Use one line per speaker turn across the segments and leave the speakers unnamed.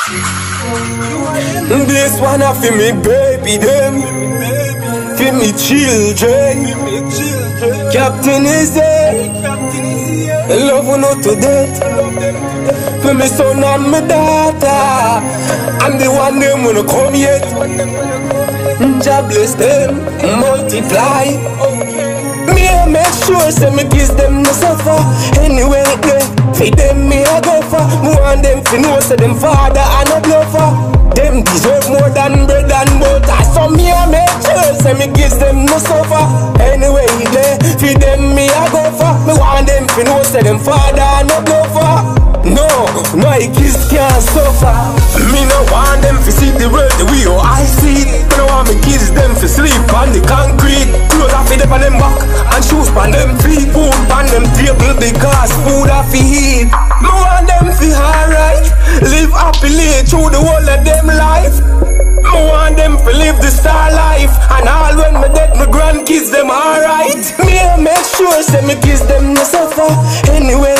This one a for me baby them, for me children. Captain is there, love you not to death. For me son and me daughter, and the one them wanna come yet. God bless them, multiply. Me I make sure say me kiss them no suffer. Anyway they feed them me I go for. Me want them fi know say them father and a bluffer. Them deserve more than bread and butter. So me I make sure say me kiss them no suffer. Anyway they feed them me I go for. Me want them fi know say them father and a bluffer. No, my kids can't suffer. Me no want them to see the world the way how I see it. Me no want me kids them to sleep on the concrete. Clothes off it on them back and shoes on them feet. Food on them table because food off eat. Me want them to alright, live happily through the whole of them life. Me want them to live the star life, and all when me dead my grandkids them alright. Me I make sure say me kids them no suffer. Anyway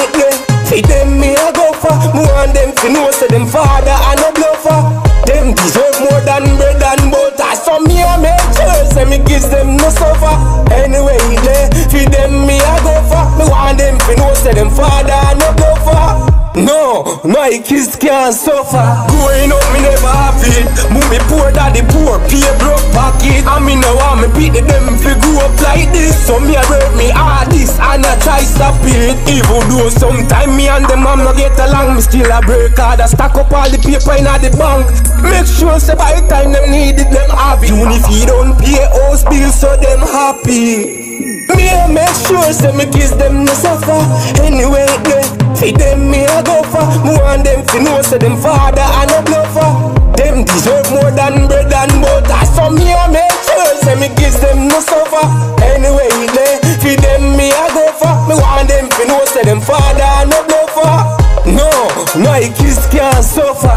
feed them me I go for. Me want them to know say them father and a bluffer. Them deserve more than bread and butter. So me I make sure say me kids them no suffer. Anyway they feed them me I go for. Me want them to know say them father and a bluffer. No, my kids can't suffer. Growing up me never have it. Move me poor daddy poor, pay broke pocket. And me no want me beat them fi grow up like this. So me I work me hard this and I try stop it. Even though sometime me and them mom no get along, me still a break hard. I stack up all the paper in the bank. Make sure say by the time them need it, them have it. Even if you don't pay house bills, so them happy. Me I make sure say me kids them no suffer. Anyway they feed them me I go for. Me want them to know say them father and a bluffer. Them deserve more than bread and butter. So me I make sure say me kids them no suffer. Anyway they feed them me I go for. Me want them to know say them father and a bluffer. No, my kids can't suffer.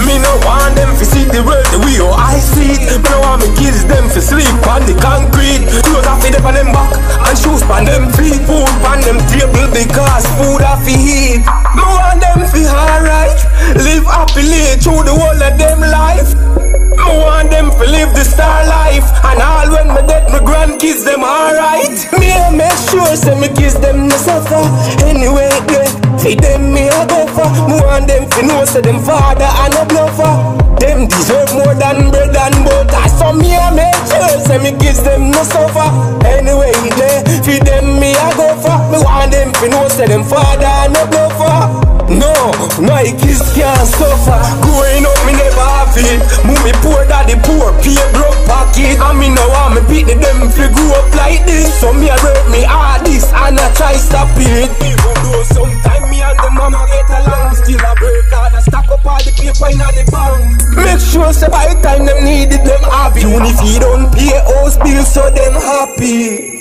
Me no want them to see the world the way how I see it. Me no want me kids them to sleep on the concrete. Clothes off it on them back and shoes on them feet. Food on them table because food off eat. Me want them to alright, live happily through the whole of them life. Me want them to live the star life, and all when me dead my grandkids them alright. Me I make sure say me kids them no suffer. Anyway they feed them me I go for. Me want them to know say them father and a bluffer. Them deserve more than bread and butter. So me I make sure say me kids them no suffer. Anyway they feed them me I go for. Me want them to know say them father and a bluffer. No, my kids can't suffer. Growing up me never have it. Move me poor daddy poor, pay broke pocket. And me no want me beat them fi grow up like this. So me I work me hard this and I try stop it. Even though sometime me and the mama get along, still I break hard. I stack up all the paper in the bank. Make sure say by the time them need it, them have it. Even if you don't pay house bills, so them happy.